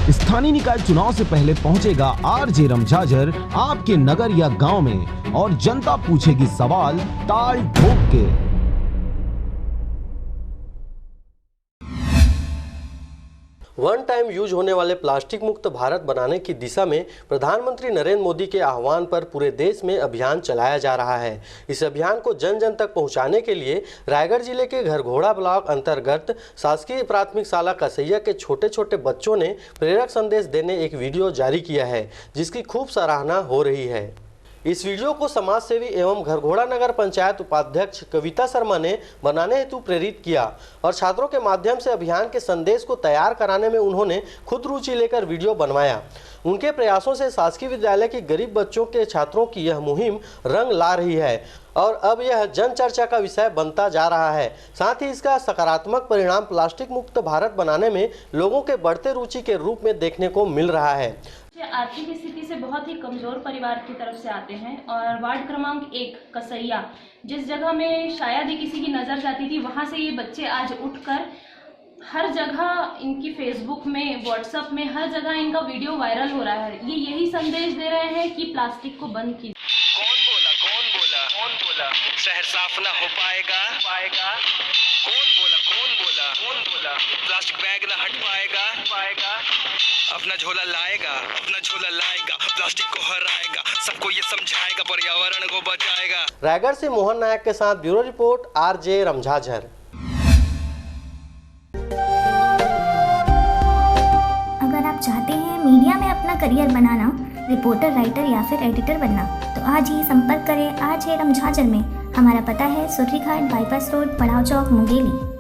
स्थानीय निकाय चुनाव से पहले पहुंचेगा आरजे रमझाझर आपके नगर या गांव में और जनता पूछेगी सवाल ताल ठोक के। वन टाइम यूज होने वाले प्लास्टिक मुक्त भारत बनाने की दिशा में प्रधानमंत्री नरेंद्र मोदी के आह्वान पर पूरे देश में अभियान चलाया जा रहा है। इस अभियान को जन जन तक पहुंचाने के लिए रायगढ़ जिले के घरघोड़ा ब्लॉक अंतर्गत शासकीय प्राथमिक शाला कसैया के छोटे छोटे बच्चों ने प्रेरक संदेश देने एक वीडियो जारी किया है, जिसकी खूब सराहना हो रही है। इस वीडियो को समाज सेवी एवं घरघोड़ा नगर पंचायत उपाध्यक्ष कविता शर्मा ने बनाने हेतु प्रेरित किया और छात्रों के माध्यम से अभियान के संदेश को तैयार कराने में उन्होंने खुद रुचि लेकर वीडियो बनवाया। उनके प्रयासों से शासकीय विद्यालय के गरीब बच्चों के छात्रों की यह मुहिम रंग ला रही है और अब यह जन चर्चा का विषय बनता जा रहा है। साथ ही इसका सकारात्मक परिणाम प्लास्टिक मुक्त भारत बनाने में लोगों के बढ़ते रुचि के रूप में देखने को मिल रहा है। आर्थिक स्थिति से बहुत ही कमजोर परिवार की तरफ से आते हैं और वार्ड क्रमांक 1 कसैया, जिस जगह में शायद ही किसी की नज़र जाती थी, वहां से ये बच्चे आज उठकर हर जगह इनकी फेसबुक में, व्हाट्सएप में, हर जगह इनका वीडियो वायरल हो रहा है। ये यही संदेश दे रहे हैं कि प्लास्टिक को बंद कीजिए। कौन बोला शहर साफ ना हो पाएगा कौन बोला प्लास्टिक बैग ना हट पाएगा अपना झोला लाएगा प्लास्टिक को हराएगा, सबको ये समझाएगा, पर्यावरण को बचाएगा। रायगढ़ से मोहन नायक के साथ ब्यूरो रिपोर्ट आरजे रमझाझर। अगर आप चाहते हैं मीडिया में अपना करियर बनाना, रिपोर्टर, राइटर या फिर एडिटर बनना, तो आज ही संपर्क करें आरजे रमझाझर में। हमारा पता है सुर्रीघाट बाईपास रोड, पड़ाव चौक, मुंगेली।